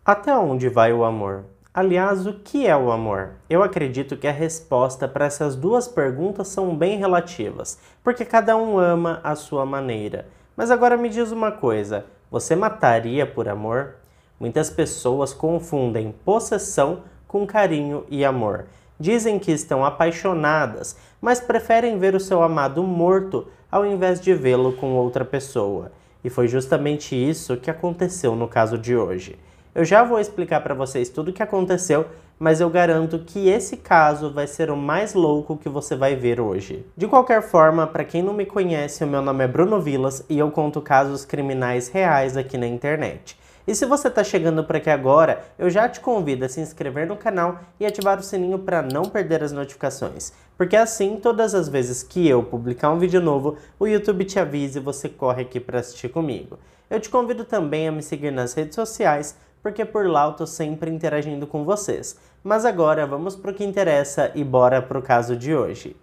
Até onde vai o amor? Aliás, o que é o amor? Eu acredito que a resposta para essas duas perguntas são bem relativas, porque cada um ama à sua maneira. Mas agora me diz uma coisa, você mataria por amor? Muitas pessoas confundem possessão com carinho e amor. Dizem que estão apaixonadas, mas preferem ver o seu amado morto ao invés de vê-lo com outra pessoa. E foi justamente isso que aconteceu no caso de hoje. Eu já vou explicar para vocês tudo o que aconteceu, mas eu garanto que esse caso vai ser o mais louco que você vai ver hoje. De qualquer forma, para quem não me conhece, o meu nome é Bruno Vilas e eu conto casos criminais reais aqui na internet. E se você está chegando por aqui agora, eu já te convido a se inscrever no canal e ativar o sininho para não perder as notificações. Porque assim, todas as vezes que eu publicar um vídeo novo, o YouTube te avisa e você corre aqui para assistir comigo. Eu te convido também a me seguir nas redes sociais, porque por lá eu tô sempre interagindo com vocês. Mas agora vamos pro que interessa e bora pro caso de hoje.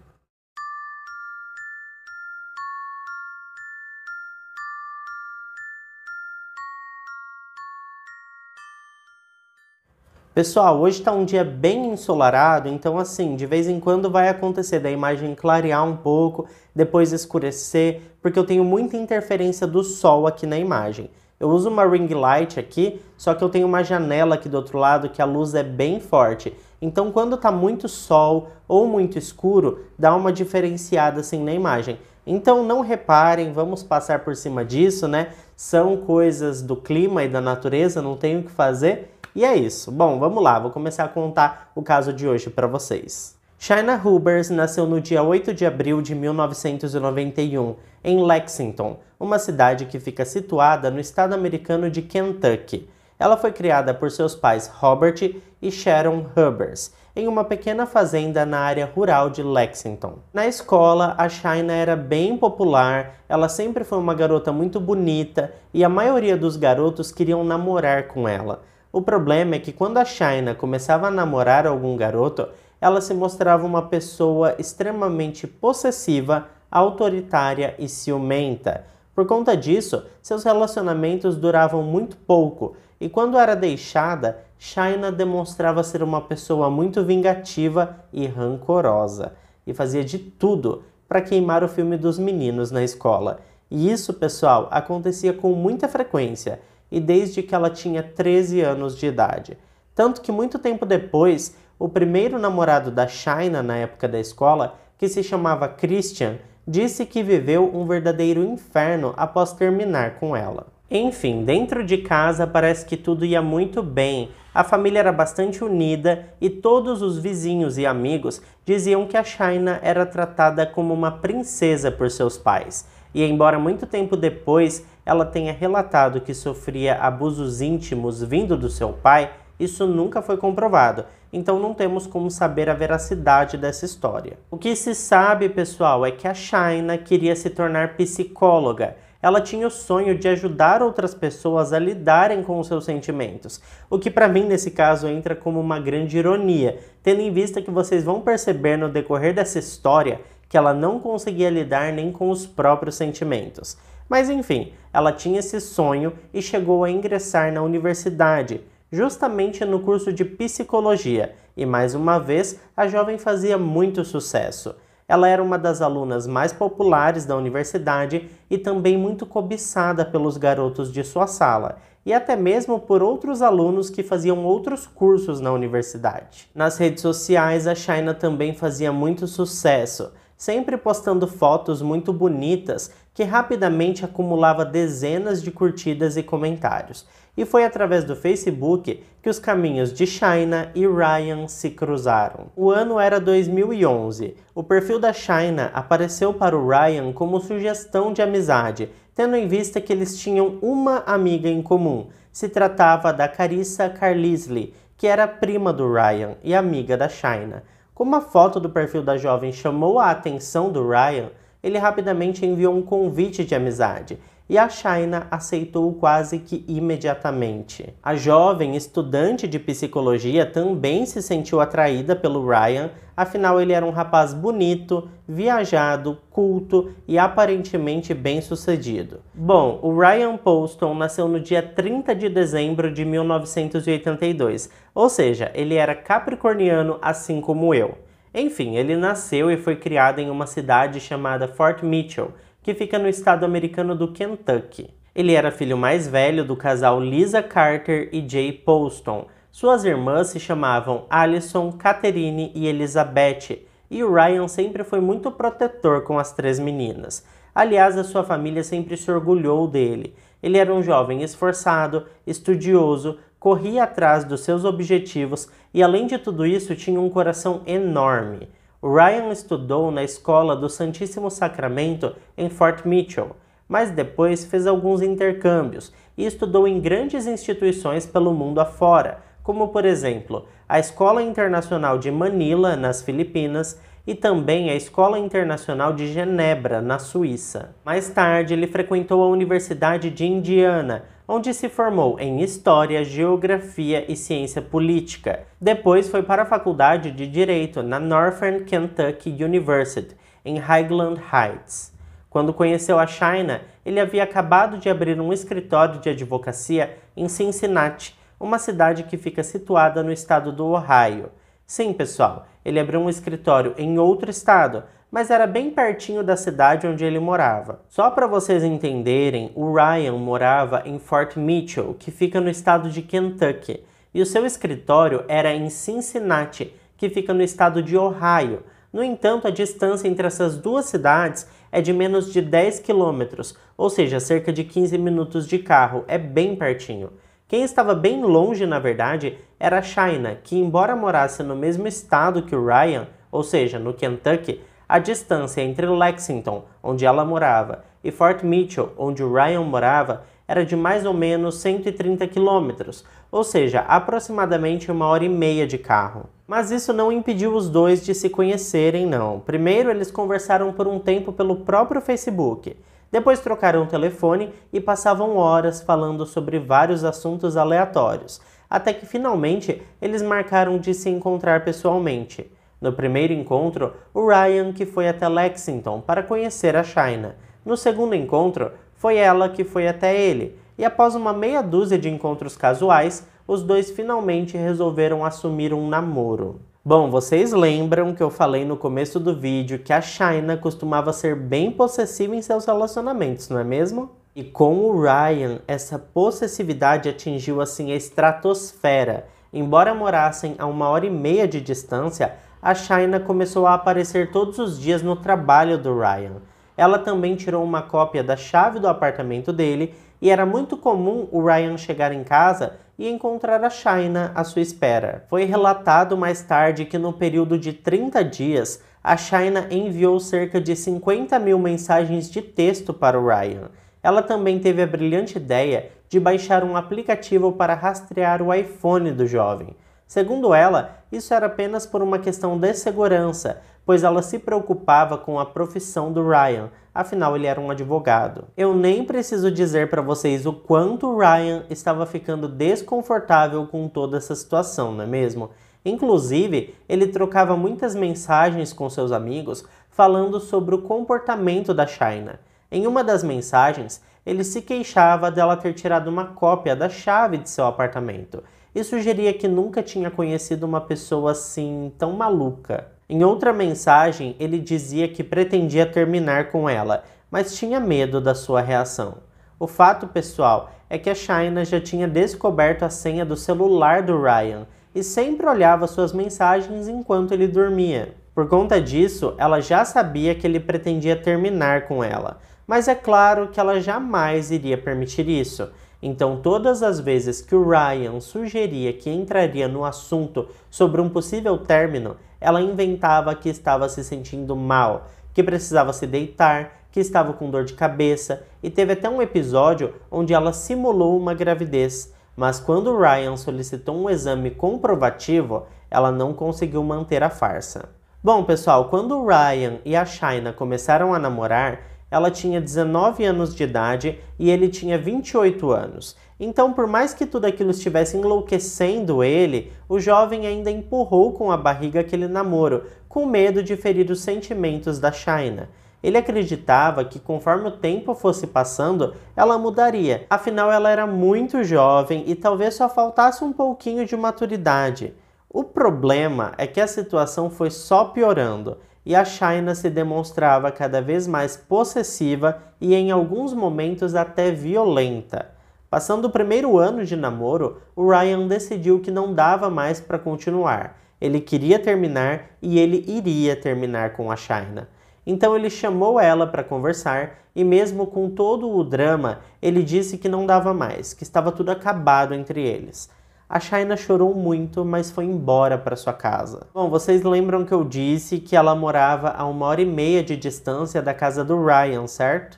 Pessoal, hoje está um dia bem ensolarado, então assim, de vez em quando vai acontecer da imagem clarear um pouco, depois escurecer, porque eu tenho muita interferência do sol aqui na imagem. Eu uso uma ring light aqui, só que eu tenho uma janela aqui do outro lado que a luz é bem forte. Então quando tá muito sol ou muito escuro, dá uma diferenciada assim na imagem. Então não reparem, vamos passar por cima disso, né? São coisas do clima e da natureza, não tenho o que fazer. E é isso. Bom, vamos lá, vou começar a contar o caso de hoje para vocês. Shaina Hubers nasceu no dia 8 de abril de 1991, em Lexington, uma cidade que fica situada no estado americano de Kentucky. Ela foi criada por seus pais Robert e Sharon Hubers, em uma pequena fazenda na área rural de Lexington. Na escola, a Shaina era bem popular, ela sempre foi uma garota muito bonita e a maioria dos garotos queriam namorar com ela. O problema é que quando a Shaina começava a namorar algum garoto, ela se mostrava uma pessoa extremamente possessiva, autoritária e ciumenta. Por conta disso, seus relacionamentos duravam muito pouco, e quando era deixada, Shaina demonstrava ser uma pessoa muito vingativa e rancorosa, e fazia de tudo para queimar o filme dos meninos na escola. E isso, pessoal, acontecia com muita frequência, e desde que ela tinha 13 anos de idade. Tanto que muito tempo depois, o primeiro namorado da Shaina na época da escola, que se chamava Christian, disse que viveu um verdadeiro inferno após terminar com ela. Enfim, dentro de casa parece que tudo ia muito bem, a família era bastante unida e todos os vizinhos e amigos diziam que a Shaina era tratada como uma princesa por seus pais. E embora muito tempo depois ela tenha relatado que sofria abusos íntimos vindo do seu pai, isso nunca foi comprovado, então não temos como saber a veracidade dessa história. O que se sabe, pessoal, é que a Shaina queria se tornar psicóloga. Ela tinha o sonho de ajudar outras pessoas a lidarem com os seus sentimentos, o que para mim nesse caso entra como uma grande ironia, tendo em vista que vocês vão perceber no decorrer dessa história que ela não conseguia lidar nem com os próprios sentimentos. Mas enfim, ela tinha esse sonho e chegou a ingressar na universidade, justamente no curso de psicologia, e mais uma vez a jovem fazia muito sucesso. Ela era uma das alunas mais populares da universidade e também muito cobiçada pelos garotos de sua sala, e até mesmo por outros alunos que faziam outros cursos na universidade. Nas redes sociais, a Shaina também fazia muito sucesso, sempre postando fotos muito bonitas que rapidamente acumulava dezenas de curtidas e comentários. E foi através do Facebook que os caminhos de Shaina e Ryan se cruzaram. O ano era 2011. O perfil da Shaina apareceu para o Ryan como sugestão de amizade, tendo em vista que eles tinham uma amiga em comum. Se tratava da Carissa Carlisle, que era prima do Ryan e amiga da Shaina. Como a foto do perfil da jovem chamou a atenção do Ryan, ele rapidamente enviou um convite de amizade. e a Shaina aceitou quase que imediatamente. A jovem estudante de psicologia também se sentiu atraída pelo Ryan, afinal ele era um rapaz bonito, viajado, culto e aparentemente bem-sucedido. Bom, o Ryan Poston nasceu no dia 30 de dezembro de 1982, ou seja, ele era capricorniano assim como eu. Enfim, ele nasceu e foi criado em uma cidade chamada Fort Mitchell, que fica no estado americano do Kentucky. Ele era filho mais velho do casal Lisa Carter e Jay Poston. Suas irmãs se chamavam Allison, Catherine e Elizabeth, e o Ryan sempre foi muito protetor com as três meninas. Aliás, a sua família sempre se orgulhou dele. Ele era um jovem esforçado, estudioso, corria atrás dos seus objetivos e, além de tudo isso, tinha um coração enorme. O Ryan estudou na escola do Santíssimo Sacramento em Fort Mitchell, mas depois fez alguns intercâmbios e estudou em grandes instituições pelo mundo afora, como por exemplo a Escola Internacional de Manila, nas Filipinas, e também a Escola Internacional de Genebra, na Suíça. Mais tarde, ele frequentou a Universidade de Indiana, onde se formou em História, Geografia e Ciência Política. Depois foi para a Faculdade de Direito na Northern Kentucky University, em Highland Heights. Quando conheceu a Shaina, ele havia acabado de abrir um escritório de advocacia em Cincinnati, uma cidade que fica situada no estado do Ohio. Sim, pessoal, ele abriu um escritório em outro estado, mas era bem pertinho da cidade onde ele morava. Só para vocês entenderem, o Ryan morava em Fort Mitchell, que fica no estado de Kentucky, e o seu escritório era em Cincinnati, que fica no estado de Ohio. No entanto, a distância entre essas duas cidades é de menos de 10 quilômetros, ou seja, cerca de 15 minutos de carro, é bem pertinho. Quem estava bem longe, na verdade, era a Shaina, que embora morasse no mesmo estado que o Ryan, ou seja, no Kentucky, a distância entre Lexington, onde ela morava, e Fort Mitchell, onde o Ryan morava, era de mais ou menos 130 quilômetros, ou seja, aproximadamente 1h30 de carro. Mas isso não impediu os dois de se conhecerem, não. Primeiro, eles conversaram por um tempo pelo próprio Facebook. Depois trocaram o telefone e passavam horas falando sobre vários assuntos aleatórios, até que finalmente eles marcaram de se encontrar pessoalmente. No primeiro encontro, o Ryan que foi até Lexington para conhecer a Shaina. No segundo encontro, foi ela que foi até ele, e após uma meia dúzia de encontros casuais, os dois finalmente resolveram assumir um namoro. Bom, vocês lembram que eu falei no começo do vídeo que a Shaina costumava ser bem possessiva em seus relacionamentos, não é mesmo? E com o Ryan, essa possessividade atingiu assim a estratosfera. Embora morassem a 1h30 de distância, a Shaina começou a aparecer todos os dias no trabalho do Ryan. Ela também tirou uma cópia da chave do apartamento dele e era muito comum o Ryan chegar em casa e encontrar a Shaina à sua espera. Foi relatado mais tarde que no período de 30 dias, a Shaina enviou cerca de 50 mil mensagens de texto para o Ryan. Ela também teve a brilhante ideia de baixar um aplicativo para rastrear o iPhone do jovem. Segundo ela, isso era apenas por uma questão de segurança, pois ela se preocupava com a profissão do Ryan, afinal ele era um advogado. Eu nem preciso dizer para vocês o quanto o Ryan estava ficando desconfortável com toda essa situação, não é mesmo? Inclusive, ele trocava muitas mensagens com seus amigos falando sobre o comportamento da Shaina. Em uma das mensagens, ele se queixava dela ter tirado uma cópia da chave de seu apartamento e sugeria que nunca tinha conhecido uma pessoa assim tão maluca. Em outra mensagem, ele dizia que pretendia terminar com ela, mas tinha medo da sua reação. O fato, pessoal, é que a Shaina já tinha descoberto a senha do celular do Ryan e sempre olhava suas mensagens enquanto ele dormia. Por conta disso, ela já sabia que ele pretendia terminar com ela, mas é claro que ela jamais iria permitir isso. Então, todas as vezes que o Ryan sugeria que entraria no assunto sobre um possível término, ela inventava que estava se sentindo mal, que precisava se deitar, que estava com dor de cabeça, e teve até um episódio onde ela simulou uma gravidez. Mas quando o Ryan solicitou um exame comprovativo, ela não conseguiu manter a farsa. Bom, pessoal, quando o Ryan e a Shaina começaram a namorar, ela tinha 19 anos de idade e ele tinha 28 anos. Então, por mais que tudo aquilo estivesse enlouquecendo ele, o jovem ainda empurrou com a barriga aquele namoro, com medo de ferir os sentimentos da Shaina. Ele acreditava que conforme o tempo fosse passando, ela mudaria. Afinal, ela era muito jovem e talvez só faltasse um pouquinho de maturidade. O problema é que a situação foi só piorando e a Shaina se demonstrava cada vez mais possessiva e em alguns momentos até violenta. Passando o primeiro ano de namoro, o Ryan decidiu que não dava mais para continuar. Ele queria terminar e ele iria terminar com a Shaina. Então ele chamou ela para conversar e mesmo com todo o drama, ele disse que não dava mais, que estava tudo acabado entre eles. A Shaina chorou muito, mas foi embora para sua casa. Bom, vocês lembram que eu disse que ela morava a 1h30 de distância da casa do Ryan, certo?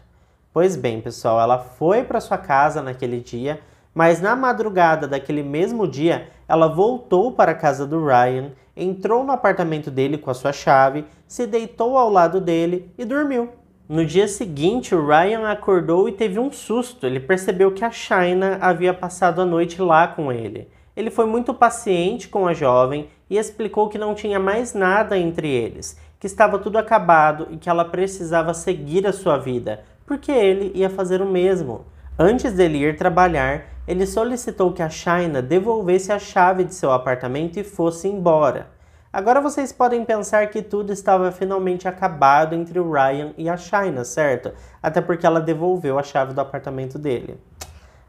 Pois bem, pessoal, ela foi para sua casa naquele dia, mas na madrugada daquele mesmo dia, ela voltou para a casa do Ryan, entrou no apartamento dele com a sua chave, se deitou ao lado dele e dormiu. No dia seguinte, o Ryan acordou e teve um susto. Ele percebeu que a Shaina havia passado a noite lá com ele. Ele foi muito paciente com a jovem e explicou que não tinha mais nada entre eles, que estava tudo acabado e que ela precisava seguir a sua vida, porque ele ia fazer o mesmo. Antes dele ir trabalhar, ele solicitou que a Shaina devolvesse a chave de seu apartamento e fosse embora. Agora vocês podem pensar que tudo estava finalmente acabado entre o Ryan e a Shaina, certo? Até porque ela devolveu a chave do apartamento dele.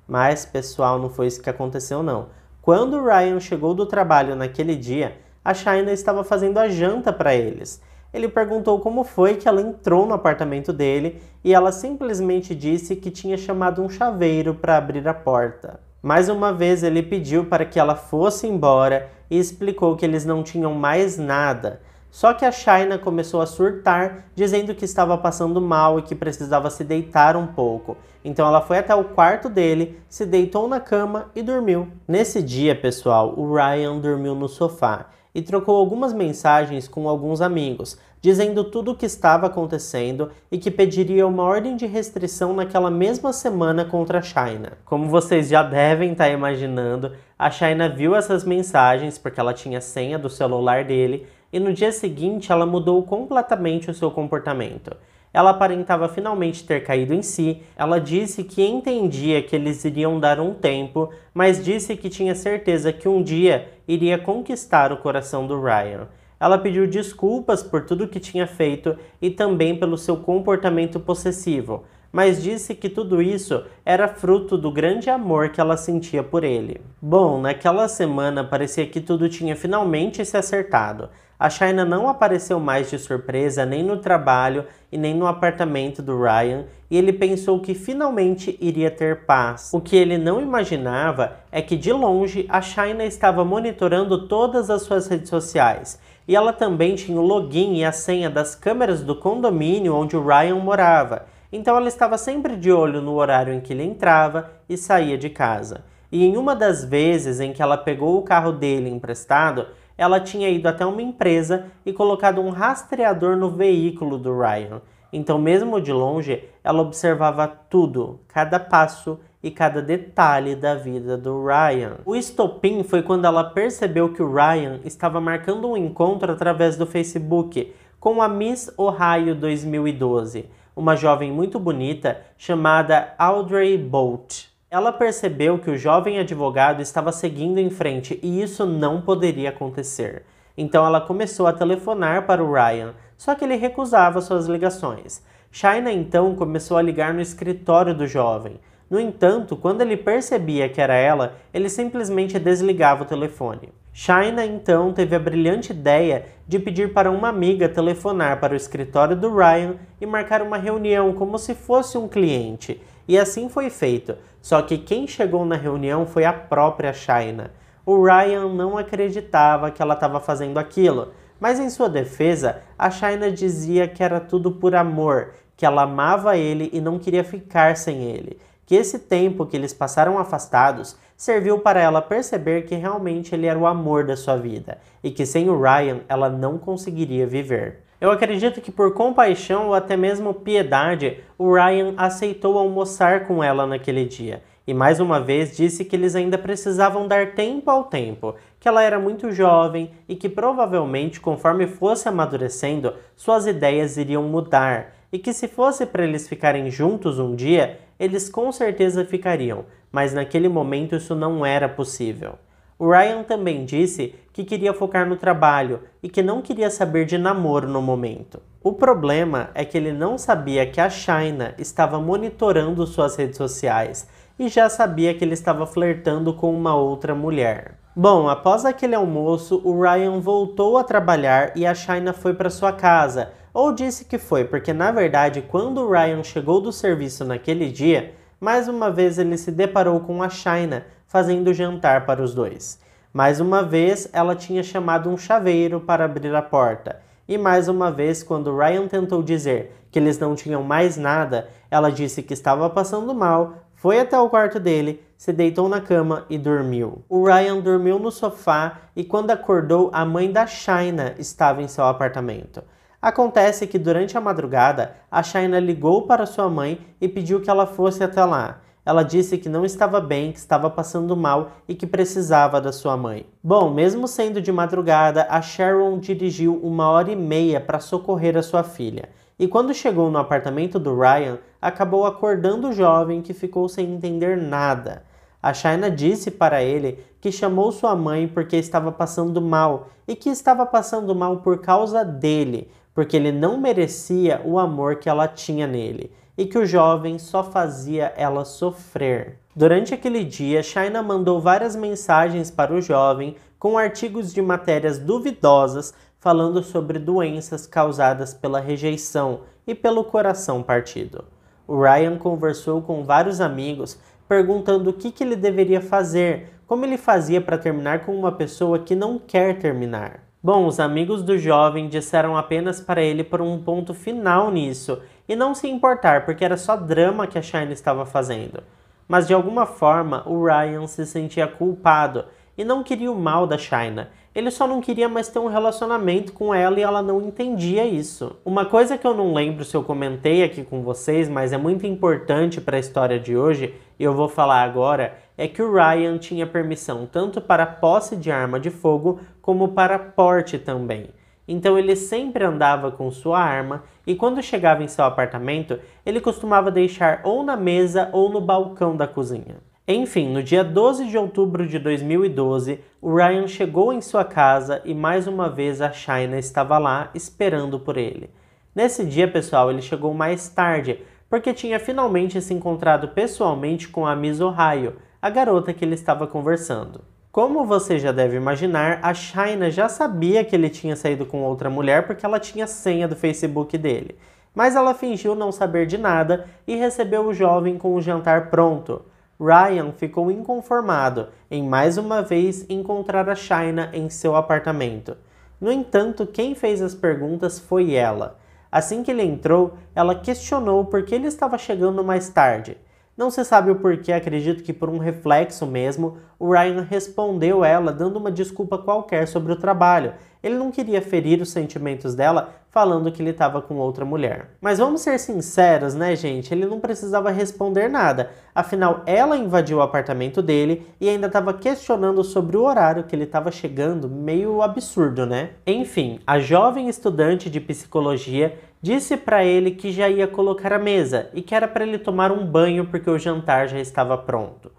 Mas, pessoal, não foi isso que aconteceu não. Quando o Ryan chegou do trabalho naquele dia, a Shaina estava fazendo a janta para eles. Ele perguntou como foi que ela entrou no apartamento dele e ela simplesmente disse que tinha chamado um chaveiro para abrir a porta. Mais uma vez ele pediu para que ela fosse embora e explicou que eles não tinham mais nada. Só que a Shaina começou a surtar, dizendo que estava passando mal e que precisava se deitar um pouco. Então ela foi até o quarto dele, se deitou na cama e dormiu. Nesse dia, pessoal, o Ryan dormiu no sofá e trocou algumas mensagens com alguns amigos, dizendo tudo o que estava acontecendo e que pediria uma ordem de restrição naquela mesma semana contra a Shaina. Como vocês já devem estar imaginando, a Shaina viu essas mensagens porque ela tinha a senha do celular dele e no dia seguinte ela mudou completamente o seu comportamento. Ela aparentava finalmente ter caído em si, ela disse que entendia que eles iriam dar um tempo, mas disse que tinha certeza que um dia iria conquistar o coração do Ryan. Ela pediu desculpas por tudo que tinha feito e também pelo seu comportamento possessivo, mas disse que tudo isso era fruto do grande amor que ela sentia por ele. Bom, naquela semana parecia que tudo tinha finalmente se acertado. A Shaina não apareceu mais de surpresa nem no trabalho e nem no apartamento do Ryan, e ele pensou que finalmente iria ter paz. O que ele não imaginava é que de longe a Shaina estava monitorando todas as suas redes sociais, e ela também tinha o login e a senha das câmeras do condomínio onde o Ryan morava. Então ela estava sempre de olho no horário em que ele entrava e saía de casa. E em uma das vezes em que ela pegou o carro dele emprestado, ela tinha ido até uma empresa e colocado um rastreador no veículo do Ryan. Então, mesmo de longe, ela observava tudo, cada passo e cada detalhe da vida do Ryan. O estopim foi quando ela percebeu que o Ryan estava marcando um encontro através do Facebook com a Miss Ohio 2012, uma jovem muito bonita chamada Audrey Bolt. Ela percebeu que o jovem advogado estava seguindo em frente e isso não poderia acontecer. Então ela começou a telefonar para o Ryan, só que ele recusava suas ligações. Shaina então começou a ligar no escritório do jovem. No entanto, quando ele percebia que era ela, ele simplesmente desligava o telefone. Shaina então teve a brilhante ideia de pedir para uma amiga telefonar para o escritório do Ryan e marcar uma reunião como se fosse um cliente. E assim foi feito, só que quem chegou na reunião foi a própria Shaina. O Ryan não acreditava que ela estava fazendo aquilo, mas em sua defesa, a Shaina dizia que era tudo por amor, que ela amava ele e não queria ficar sem ele, que esse tempo que eles passaram afastados serviu para ela perceber que realmente ele era o amor da sua vida e que sem o Ryan ela não conseguiria viver. Eu acredito que por compaixão ou até mesmo piedade, o Ryan aceitou almoçar com ela naquele dia. E mais uma vez disse que eles ainda precisavam dar tempo ao tempo, que ela era muito jovem e que provavelmente, conforme fosse amadurecendo, suas ideias iriam mudar. E que se fosse para eles ficarem juntos um dia, eles com certeza ficariam, mas naquele momento isso não era possível. O Ryan também disse que queria focar no trabalho e que não queria saber de namoro no momento. O problema é que ele não sabia que a Shaina estava monitorando suas redes sociais e já sabia que ele estava flertando com uma outra mulher. Bom, após aquele almoço, o Ryan voltou a trabalhar e a Shaina foi para sua casa, ou disse que foi, porque na verdade quando o Ryan chegou do serviço naquele dia, mais uma vez ele se deparou com a Shaina fazendo jantar para os dois. Mais uma vez ela tinha chamado um chaveiro para abrir a porta. E mais uma vez, quando Ryan tentou dizer que eles não tinham mais nada, ela disse que estava passando mal, foi até o quarto dele, se deitou na cama e dormiu. O Ryan dormiu no sofá e quando acordou, a mãe da Shaina estava em seu apartamento. Acontece que durante a madrugada, a Shaina ligou para sua mãe e pediu que ela fosse até lá. Ela disse que não estava bem, que estava passando mal e que precisava da sua mãe. Bom, mesmo sendo de madrugada, a Sharon dirigiu 1h30 para socorrer a sua filha. E quando chegou no apartamento do Ryan, acabou acordando o jovem que ficou sem entender nada. A Shaina disse para ele que chamou sua mãe porque estava passando mal e que estava passando mal por causa dele, porque ele não merecia o amor que ela tinha nele e que o jovem só fazia ela sofrer. Durante aquele dia, Shaina mandou várias mensagens para o jovem com artigos de matérias duvidosas falando sobre doenças causadas pela rejeição e pelo coração partido. O Ryan conversou com vários amigos perguntando o que ele deveria fazer, como ele fazia para terminar com uma pessoa que não quer terminar. Bom, os amigos do jovem disseram apenas para ele pôr um ponto final nisso e não se importar, porque era só drama que a Shaina estava fazendo. Mas de alguma forma, o Ryan se sentia culpado e não queria o mal da Shaina. Ele só não queria mais ter um relacionamento com ela e ela não entendia isso. Uma coisa que eu não lembro se eu comentei aqui com vocês, mas é muito importante para a história de hoje, e eu vou falar agora, é que o Ryan tinha permissão tanto para posse de arma de fogo como para porte também. Então ele sempre andava com sua arma e quando chegava em seu apartamento, ele costumava deixar ou na mesa ou no balcão da cozinha. Enfim, no dia 12 de outubro de 2012, o Ryan chegou em sua casa e mais uma vez a Shaina estava lá esperando por ele. Nesse dia, pessoal, ele chegou mais tarde, porque tinha finalmente se encontrado pessoalmente com a Miss Ohio, a garota que ele estava conversando. Como você já deve imaginar, a Shaina já sabia que ele tinha saído com outra mulher porque ela tinha senha do Facebook dele. Mas ela fingiu não saber de nada e recebeu o jovem com o jantar pronto. Ryan ficou inconformado em mais uma vez encontrar a Shaina em seu apartamento. No entanto, quem fez as perguntas foi ela. Assim que ele entrou, ela questionou por que ele estava chegando mais tarde. Não se sabe o porquê, acredito que por um reflexo mesmo, o Ryan respondeu ela dando uma desculpa qualquer sobre o trabalho. Ele não queria ferir os sentimentos dela falando que ele estava com outra mulher. Mas vamos ser sinceros, né, gente? Ele não precisava responder nada. Afinal, ela invadiu o apartamento dele e ainda estava questionando sobre o horário que ele estava chegando, meio absurdo, né? Enfim, a jovem estudante de psicologia disse para ele que já ia colocar a mesa e que era para ele tomar um banho porque o jantar já estava pronto.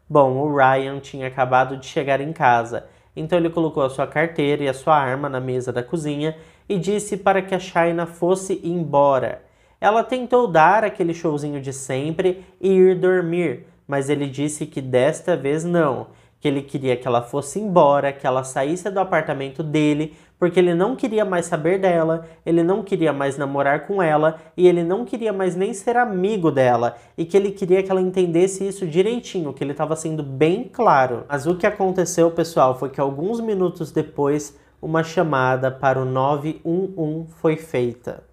Bom, o Ryan tinha acabado de chegar em casa, então ele colocou a sua carteira e a sua arma na mesa da cozinha e disse para que a Shaina fosse embora. Ela tentou dar aquele showzinho de sempre e ir dormir, mas ele disse que desta vez não, que ele queria que ela fosse embora, que ela saísse do apartamento dele, porque ele não queria mais saber dela, ele não queria mais namorar com ela e ele não queria mais nem ser amigo dela e que ele queria que ela entendesse isso direitinho, que ele estava sendo bem claro. Mas o que aconteceu, pessoal, foi que alguns minutos depois, uma chamada para o 911 foi feita.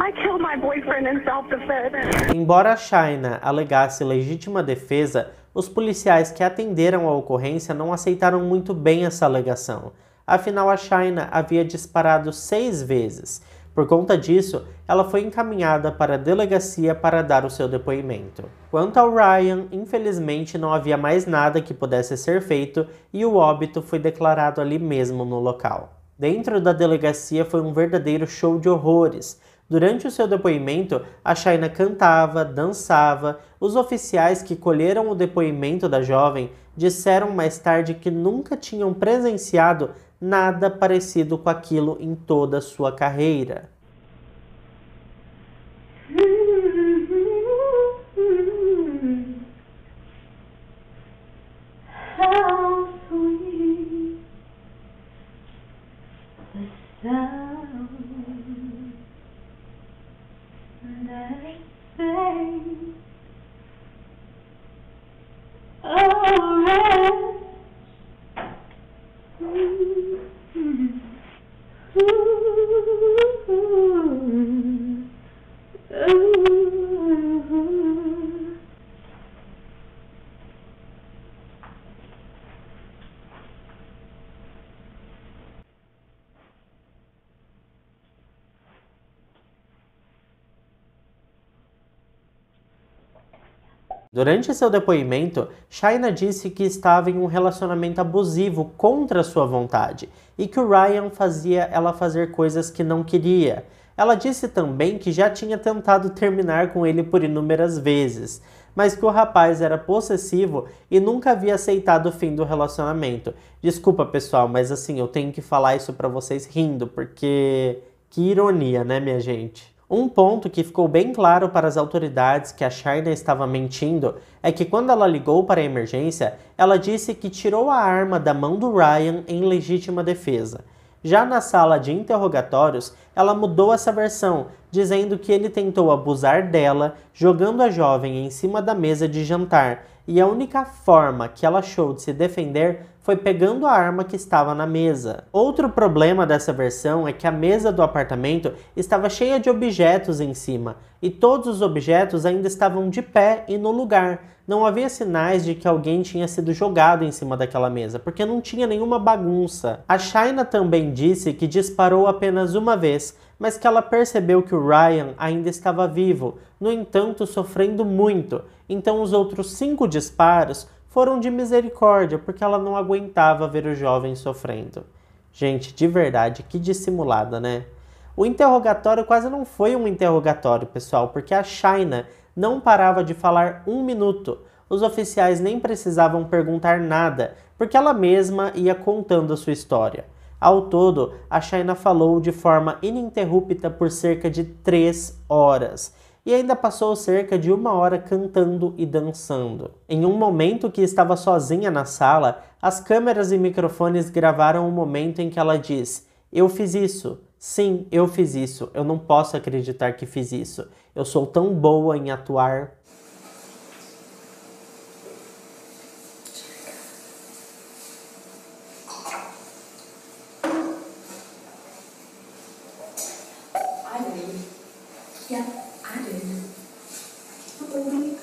I killed my boyfriend in self-defense. Embora a Shaina alegasse legítima defesa, os policiais que atenderam a ocorrência não aceitaram muito bem essa alegação. Afinal, a Shaina havia disparado 6 vezes. Por conta disso, ela foi encaminhada para a delegacia para dar o seu depoimento. Quanto ao Ryan, infelizmente não havia mais nada que pudesse ser feito e o óbito foi declarado ali mesmo no local. Dentro da delegacia foi um verdadeiro show de horrores. Durante o seu depoimento, a Shaina cantava, dançava. Os oficiais que colheram o depoimento da jovem disseram mais tarde que nunca tinham presenciado nada parecido com aquilo em toda a sua carreira. How sweet the sound that sings oh rest. Durante seu depoimento, Shaina disse que estava em um relacionamento abusivo contra sua vontade e que o Ryan fazia ela fazer coisas que não queria. Ela disse também que já tinha tentado terminar com ele por inúmeras vezes, mas que o rapaz era possessivo e nunca havia aceitado o fim do relacionamento. Desculpa, pessoal, mas assim, eu tenho que falar isso pra vocês rindo, porque que ironia, né, minha gente? Um ponto que ficou bem claro para as autoridades que a Shaina estava mentindo é que quando ela ligou para a emergência, ela disse que tirou a arma da mão do Ryan em legítima defesa. Já na sala de interrogatórios, ela mudou essa versão, dizendo que ele tentou abusar dela, jogando a jovem em cima da mesa de jantar, e a única forma que ela achou de se defender foi pegando a arma que estava na mesa. Outro problema dessa versão é que a mesa do apartamento estava cheia de objetos em cima, e todos os objetos ainda estavam de pé e no lugar. Não havia sinais de que alguém tinha sido jogado em cima daquela mesa, porque não tinha nenhuma bagunça. A Shaina também disse que disparou apenas uma vez, mas que ela percebeu que o Ryan ainda estava vivo, no entanto sofrendo muito, então os outros 5 disparos foram de misericórdia, porque ela não aguentava ver o jovem sofrendo. Gente, de verdade, que dissimulada, né? O interrogatório quase não foi um interrogatório, pessoal, porque a Shaina não parava de falar 1 minuto. Os oficiais nem precisavam perguntar nada, porque ela mesma ia contando a sua história. Ao todo, a Shaina falou de forma ininterrupta por cerca de 3 horas. E ainda passou cerca de 1 hora cantando e dançando. Em um momento que estava sozinha na sala, as câmeras e microfones gravaram o momento em que ela diz: "Eu fiz isso. Sim, eu fiz isso. Eu não posso acreditar que fiz isso. Eu sou tão boa em atuar." I believe. Yeah, I did. I believe.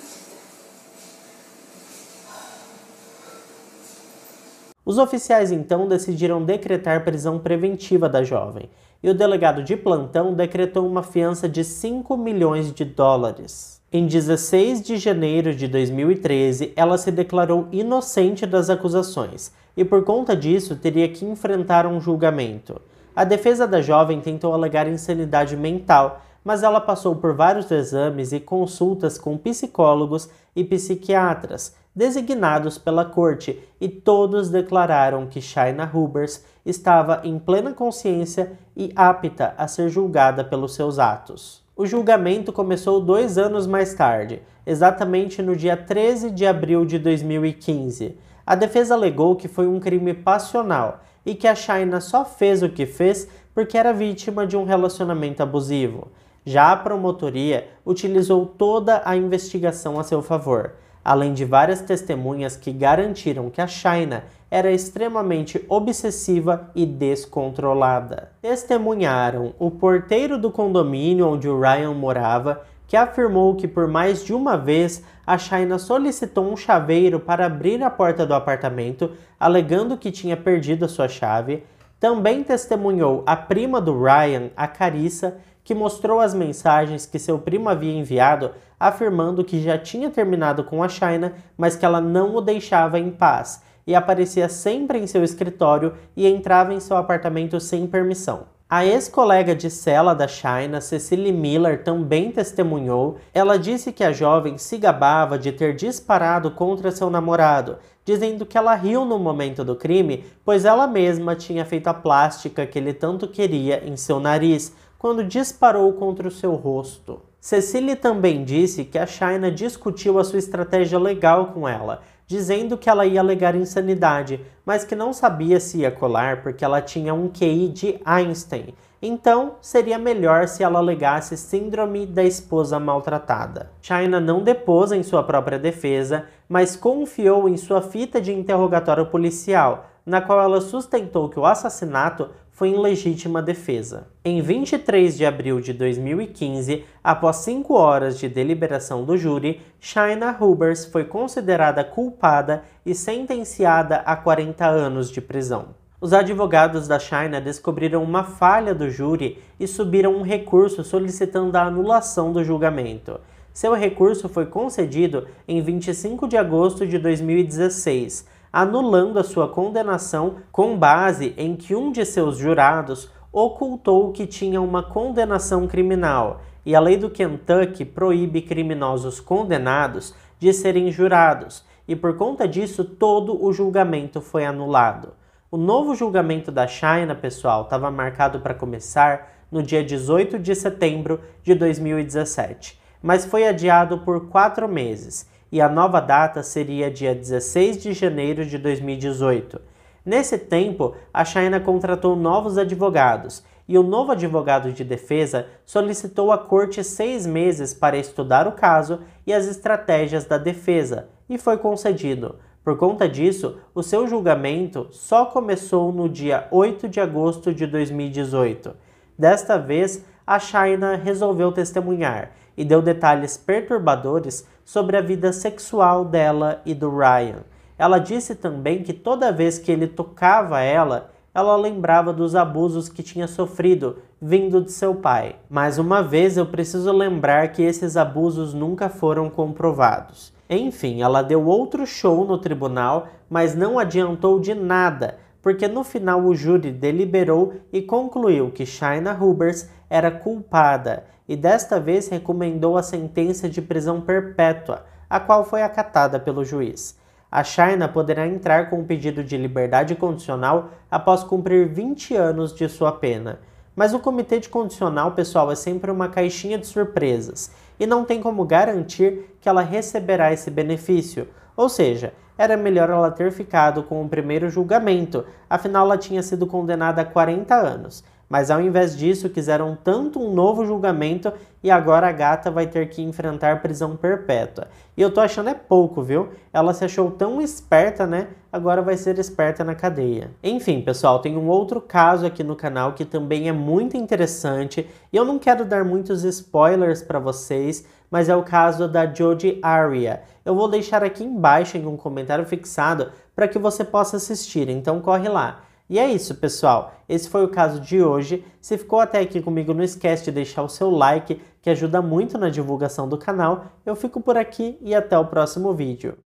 Os oficiais então decidiram decretar prisão preventiva da jovem, e o delegado de plantão decretou uma fiança de 5 milhões de dólares. Em 16 de janeiro de 2013, ela se declarou inocente das acusações, e por conta disso teria que enfrentar um julgamento. A defesa da jovem tentou alegar insanidade mental, mas ela passou por vários exames e consultas com psicólogos e psiquiatras, designados pela corte, e todos declararam que Shaina Hubers estava em plena consciência e apta a ser julgada pelos seus atos. O julgamento começou 2 anos mais tarde, exatamente no dia 13 de abril de 2015. A defesa alegou que foi um crime passional e que a Shaina só fez o que fez porque era vítima de um relacionamento abusivo. Já a promotoria utilizou toda a investigação a seu favor, além de várias testemunhas que garantiram que a Shaina era extremamente obsessiva e descontrolada. Testemunharam o porteiro do condomínio onde o Ryan morava, que afirmou que por mais de uma vez a Shaina solicitou um chaveiro para abrir a porta do apartamento, alegando que tinha perdido a sua chave. Também testemunhou a prima do Ryan, a Carissa, que mostrou as mensagens que seu primo havia enviado, afirmando que já tinha terminado com a Shaina, mas que ela não o deixava em paz, e aparecia sempre em seu escritório e entrava em seu apartamento sem permissão. A ex-colega de cela da Shaina, Cecily Miller, também testemunhou. Ela disse que a jovem se gabava de ter disparado contra seu namorado, dizendo que ela riu no momento do crime, pois ela mesma tinha feito a plástica que ele tanto queria em seu nariz, quando disparou contra o seu rosto. Cecily também disse que a Shaina discutiu a sua estratégia legal com ela, dizendo que ela ia alegar insanidade, mas que não sabia se ia colar porque ela tinha um QI de Einstein. Então, seria melhor se ela alegasse síndrome da esposa maltratada. Shaina não depôs em sua própria defesa, mas confiou em sua fita de interrogatório policial, na qual ela sustentou que o assassinato foi em legítima defesa. Em 23 de abril de 2015, após 5 horas de deliberação do júri, Shaina Hubers foi considerada culpada e sentenciada a 40 anos de prisão. Os advogados da Shaina descobriram uma falha do júri e subiram um recurso solicitando a anulação do julgamento. Seu recurso foi concedido em 25 de agosto de 2016, anulando a sua condenação com base em que um de seus jurados ocultou que tinha uma condenação criminal, e a lei do Kentucky proíbe criminosos condenados de serem jurados, e por conta disso todo o julgamento foi anulado. O novo julgamento da Shaina, pessoal, estava marcado para começar no dia 18 de setembro de 2017, mas foi adiado por 4 meses, e a nova data seria dia 16 de janeiro de 2018. Nesse tempo, a Shaina contratou novos advogados, e o novo advogado de defesa solicitou à corte 6 meses para estudar o caso e as estratégias da defesa, e foi concedido. Por conta disso, o seu julgamento só começou no dia 8 de agosto de 2018. Desta vez, a Shaina resolveu testemunhar e deu detalhes perturbadores sobre a vida sexual dela e do Ryan. Ela disse também que toda vez que ele tocava ela lembrava dos abusos que tinha sofrido vindo de seu pai. Mais uma vez, eu preciso lembrar que esses abusos nunca foram comprovados. Enfim, ela deu outro show no tribunal, mas não adiantou de nada, porque no final o júri deliberou e concluiu que Shaina Hubers era culpada, e desta vez recomendou a sentença de prisão perpétua, a qual foi acatada pelo juiz. A Shaina poderá entrar com um pedido de liberdade condicional após cumprir 20 anos de sua pena. Mas o comitê de condicional, pessoal, é sempre uma caixinha de surpresas, e não tem como garantir que ela receberá esse benefício. Ou seja, era melhor ela ter ficado com o primeiro julgamento, afinal ela tinha sido condenada a 40 anos. Mas ao invés disso, quiseram tanto um novo julgamento e agora a gata vai ter que enfrentar prisão perpétua. E eu tô achando é pouco, viu? Ela se achou tão esperta, né? Agora vai ser esperta na cadeia. Enfim, pessoal, tem um outro caso aqui no canal que também é muito interessante. E eu não quero dar muitos spoilers para vocês, mas é o caso da Jodi Arias. Eu vou deixar aqui embaixo em um comentário fixado para que você possa assistir, então corre lá. E é isso, pessoal. Esse foi o caso de hoje. Se ficou até aqui comigo, não esquece de deixar o seu like, que ajuda muito na divulgação do canal. Eu fico por aqui e até o próximo vídeo.